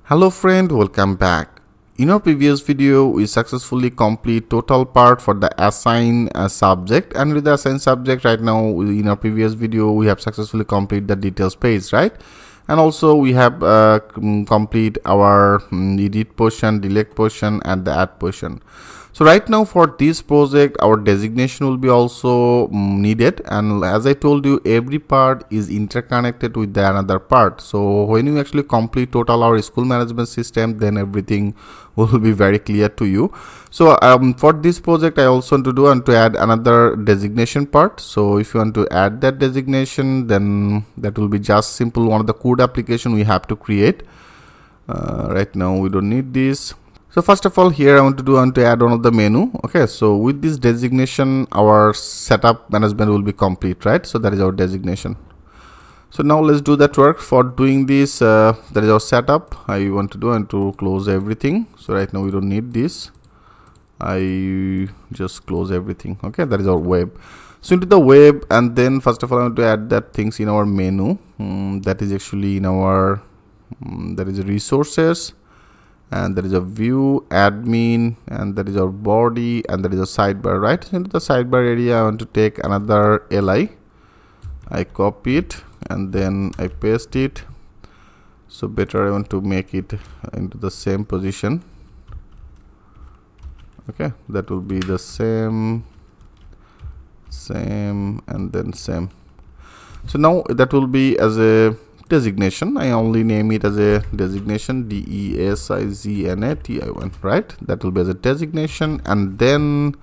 Hello friend, welcome back. In our previous video, we successfully complete total part for the assign subject, and with the assign subject right now in our previous video we have successfully completed the details page, right? And also we have complete our edit portion, delete portion and the add portion. So right now for this project our designation will be also needed, and as I told you, every part is interconnected with the another part. So when you actually complete total our school management system, then everything will be very clear to you. So for this project I also want to add another designation part. So if you want to add that designation, then that will be just simple one of the code application we have to create. Right now we don't need this. So first of all, here I want to add one of the menu. Okay, so with this designation our setup management will be complete, right? So that is our designation. So now let's do that work. For doing this, that is our setup. I want to close everything. So right now we don't need this. I just close everything. Okay, that is our web. So into the web, and then first of all I want to add that things in our menu. That is actually in our that is resources, and there is a view, admin, and there is our body, and there is a sidebar, right? So into the sidebar area I want to take another li. I copy it and then I paste it. So better I want to make it into the same position. Okay, that will be the same and then same. So now that will be as a designation. I only name it as a designation, DESIGNATION, right? That will be as a designation, and then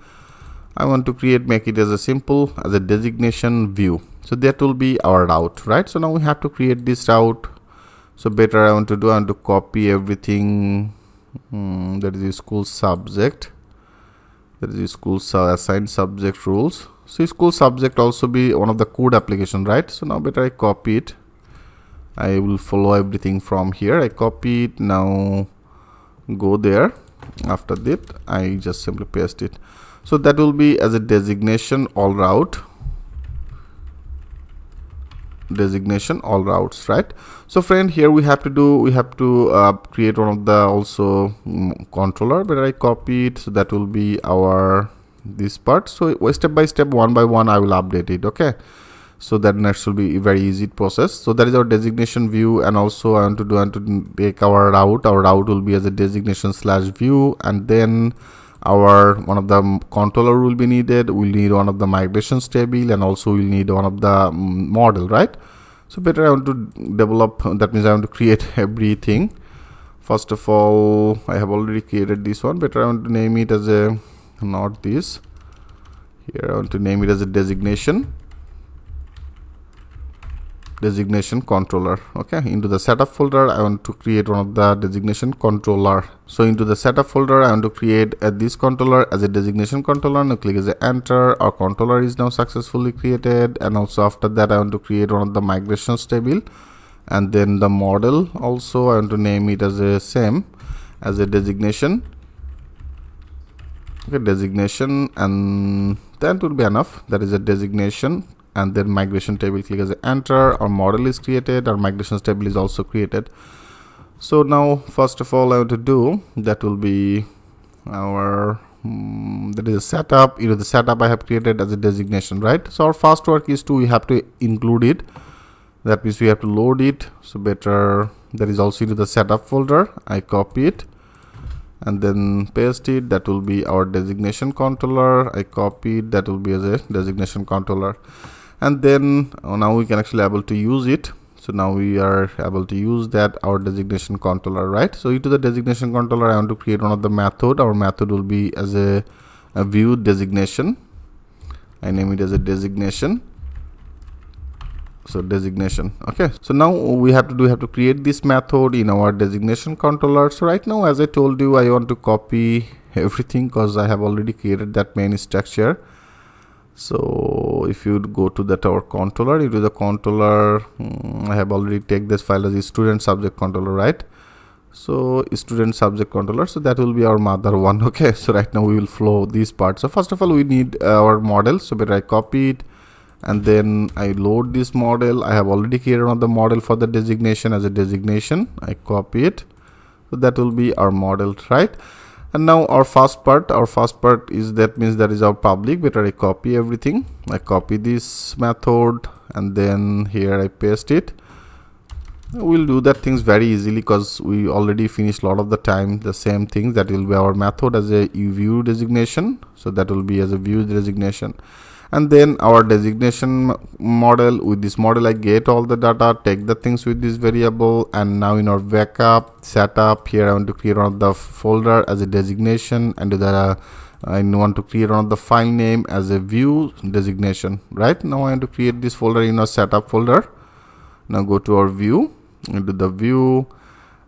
I want to make it as a simple as a designation view. So that will be our route, right? So now we have to create this route. So better I want to copy everything. That is the school subject. That is the school assigned subject rules. So school subject also be one of the code application, right? So now better I copy it. I will follow everything from here. I copy it, now go there. After that I just simply paste it. So that will be as a designation all routes, right? So friend, here we have to create one of the also controller, but I copy it. So that will be our this part. So step by step, one by one I will update it. Okay, so that next will be a very easy process. So that is our designation view, and also I want to take our route. Our route will be as a designation slash view, and then our one of the controller will be needed. We'll need one of the migrations table, and also we'll need one of the model, right? So better I want to develop, that means I want to create everything. First of all, I have already created this one. Better I want to name it as a, not this, here I want to name it as a designation controller. Okay, into the setup folder I want to create one of the designation controller. So into the setup folder I want to create this controller as a designation controller. Now click as a enter. Our controller is now successfully created, and also after that I want to create one of the migrations table, and then the model also I want to name it as a same as a designation. Okay, designation, and that will be enough. That is a designation, and then migration table. Click as a enter. Our model is created, our migrations table is also created. So now first of all I want to do, that will be our that is a setup. You know, the setup I have created as a designation, right? So our first work is we have to include it. That means we have to load it. So better, that is also into the setup folder. I copy it and then paste it. That will be our designation controller. I copy it. That will be as a designation controller, and then now we can actually able to use it. So now we are able to use that, our designation controller, right? So into the designation controller I want to create one of the method. Our method will be as a view designation. I name it as a designation. So designation. Okay, so now we have to create this method in our designation controller. So right now, as I told you, I want to copy everything because I have already created that main structure. So if you go to that our controller, into the controller, I have already take this file as a student subject controller, right? So student subject controller, so that will be our mother one. Okay, so right now we will flow this part. So first of all we need our model. So better I copy it, and then I load this model. I have already created one of the model for the designation as a designation. I copy it, So that will be our model, right? And now our first part is, that means that is our public. Better I copy everything. I copy this method and then here I paste it. We'll do that things very easily because we already finished a lot of the time the same things. That will be our method as a view designation, so that will be as a view designation. And then our designation model, with this model I get all the data, take the things with this variable, and now in our backup setup here I want to create one of the folder as a designation, and I want to create one of the file name as a view designation. Right now I want to create this folder in our setup folder. Now go to our view, into the view,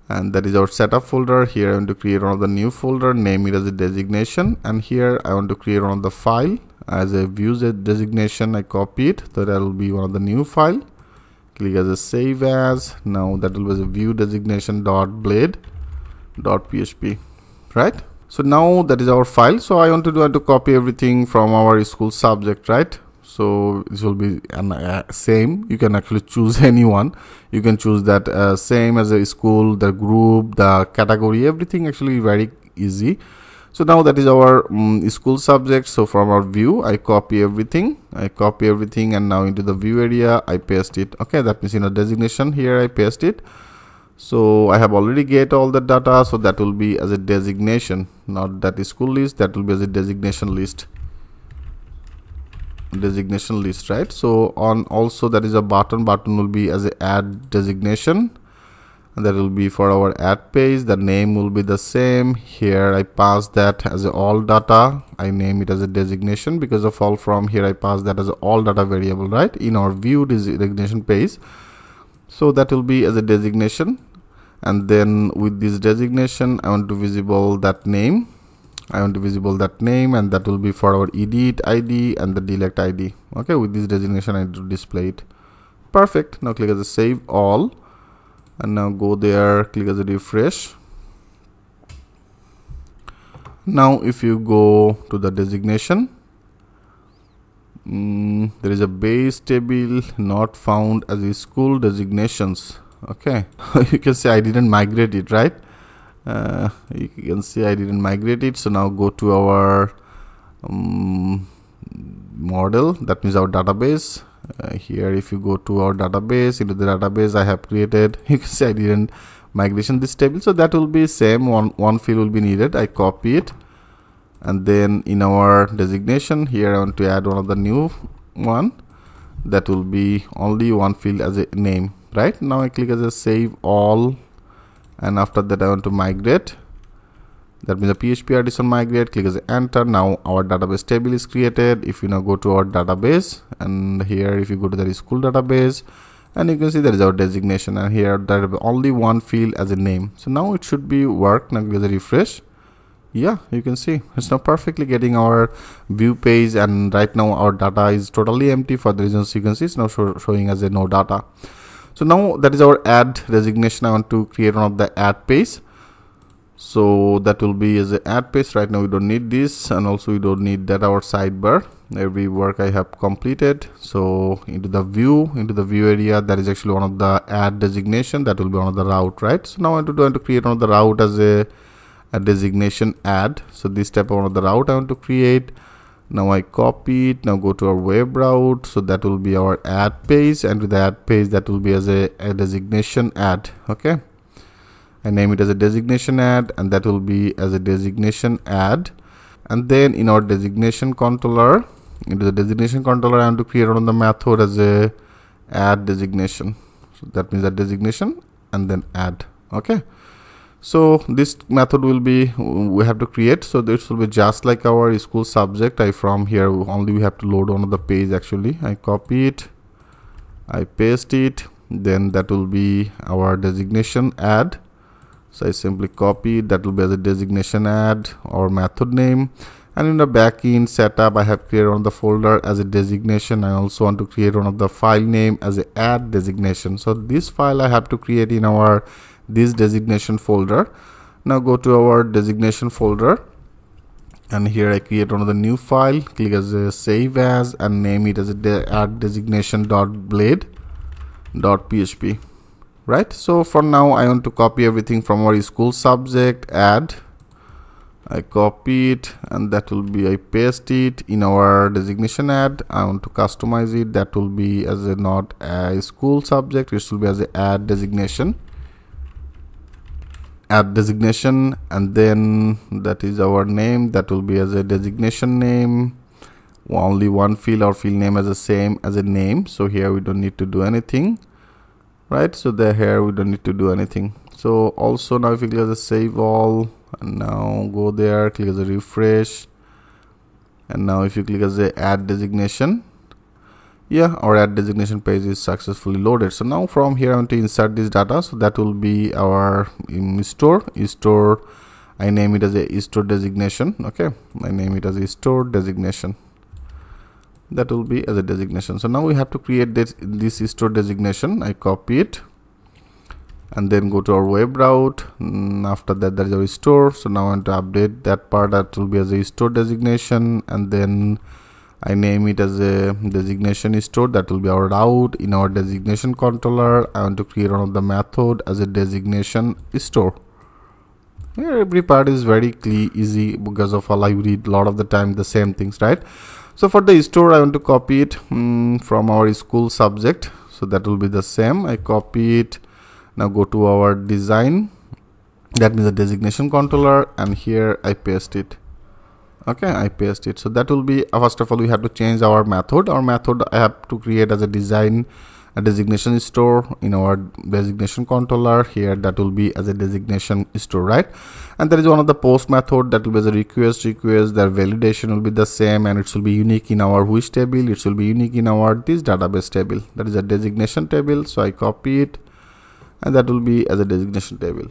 and that is our setup folder. Here I want to create one of the new folder, name it as a designation, and here I want to create one of the file as a view designation. I copy it, so that will be one of the new file. Click as a save as. Now that will be a view designation .blade.php, right? So now that is our file. So I want to copy everything from our school subject, right? So this will be same. You can actually choose anyone. You can choose that same as a school, the group, the category, everything actually very easy. So now that is our school subject. So from our view I copy everything, and now into the view area I paste it. Okay, that means in a designation here I paste it. So I have already get all the data, so that will be as a designation, not that is school list, that will be as a designation list, right? So on also that is a button will be as a add designation, and that will be for our add page. The name will be the same. Here I pass that as a all data. I name it as a designation because of all. From here I pass that as a all data variable, right, in our view designation page. So that will be as a designation, and then with this designation I want to visible that name. And that will be for our edit ID and the delete ID. Okay, with this designation I need to display it. Perfect. Now click as a save all, and now go there, click as a refresh. Now if you go to the designation, there is a base table not found as a school designations. Okay, you can say I didn't migrate it, right? You can see I didn't migrate it. So now go to our model, that means our database. Here if you go to our database, into the database I have created, you can see I didn't migration this table, so that will be same. One field will be needed. I copy it, and then in our designation here I want to add one of the new one, that will be only one field as a name. Right now I click as a save all, and after that I want to migrate. That means the PHP artisan migrate. Click as a enter. Now our database table is created. If you now go to our database, and here if you go to the school database, and you can see that is our designation, and here there is only one field as a name. So now it should be work. Now give a refresh. Yeah, you can see it's now perfectly getting our view page, and right now our data is totally empty. For the reasons you can see it's now showing as a no data. So now that is our add designation. I want to create one of the add page, so that will be as an add page. Right now we don't need this, and also we don't need that our sidebar. Every work I have completed. So into the view area, that is actually one of the add designation. That will be one of the route, right? So now I want to create one of the route as a designation add. So this type of one of the route I want to create. Now I copy it. Now go to our web route, so that will be our add page, and with the add page that will be as a designation add. Okay, I name it as a designation add, and that will be as a designation add. And then in our designation controller, into the designation controller I want to create one of the method as a add designation. So that means that designation and then add. Okay, so this method will be, we have to create, so this will be just like our school subject. From here only we have to load one of the page. Actually I copy it, I paste it, then that will be our designation add. So I simply copy it, that will be as a designation add or method name. And in the backend setup I have created one of the folder as a designation. I also want to create one of the file name as a add designation. So this file I have to create in our this designation folder. Now go to our designation folder, and here I create one of the new file. Click as a save as, and name it as a add designation .blade.php. right? So for now I want to copy everything from our school subject, add, I copy it, and that will be I paste it in our designation add. I want to customize it, that will be as a not a school subject, it will be as a add designation, and then that is our name, that will be as a designation name. Only one field or field name as the same as a name, so here we don't need to do anything, right? So here we don't need to do anything. So also now if you click as a save all, and now go there, click as a refresh, and now if you click as a add designation, yeah, our add designation page is successfully loaded. So now from here I want to insert this data, so that will be our store. I name it as a store designation. Okay, I name it as a store designation, that will be as a designation. So now we have to create this store designation. I copy it and then go to our web route. After that, there is our store. So now I want to update that part, that will be as a store designation, and then I name it as a designation store, that will be our route. In our designation controller, I want to create one of the method as a designation store. Here every part is very easy, because of all I read a lot of the time the same things, right? So for the store, I want to copy it from our school subject, so that will be the same. I copy it. Now go to our design, that means the designation controller, and here I paste it. Okay, I paste it. So that will be first of all we have to change our method. Our method I have to create as a designation store in our designation controller. Here that will be as a designation store, right? And there is one of the post method, that will be as a request. Their validation will be the same, and it will be unique in our which table, it will be unique in our this database table, that is a designation table. So I copy it, and that will be as a designation table.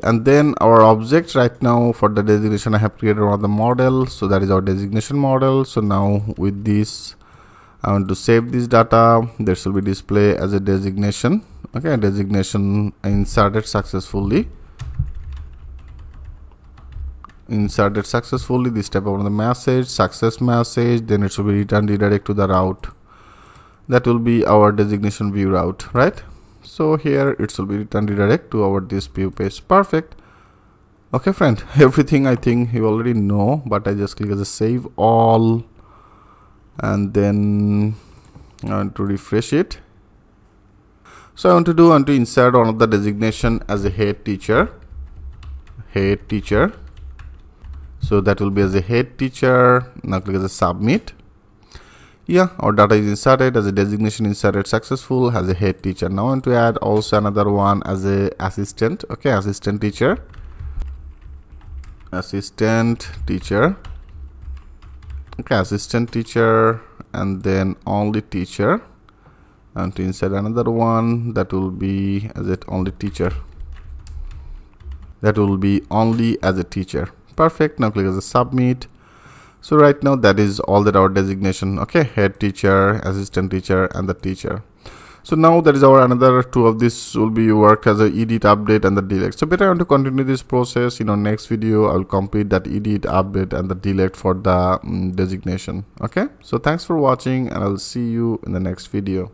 And then our object right now for the designation, I have created one of the model, so that is our designation model. So now with this I want to save this data. This will be display as a designation. Okay, designation inserted successfully. This type of the message, success message, then it should be returned redirect to the route. That will be our designation view route, right? So here it will be returned redirect to our this view page. Perfect. Okay friend, everything I think you already know, but I just click as a save all, and then I want to refresh it. So I want to insert one of the designation as a head teacher. So that will be as a head teacher. Now click as a submit. Yeah, our data is inserted as a designation, inserted successful, as a head teacher. Now I want to add also another one as a assistant. Okay, assistant teacher. Okay, assistant teacher, and then only teacher. And to insert another one, that will be as it only teacher. Perfect. Now click as a submit. So right now that is all that our designation. Okay, head teacher, assistant teacher, and the teacher. So now that is our another two of this will be work as a edit, update, and the delete. So better I want to continue this process. In our next video, I will complete that edit, update, and the delete for the designation. Okay, so thanks for watching, and I'll see you in the next video.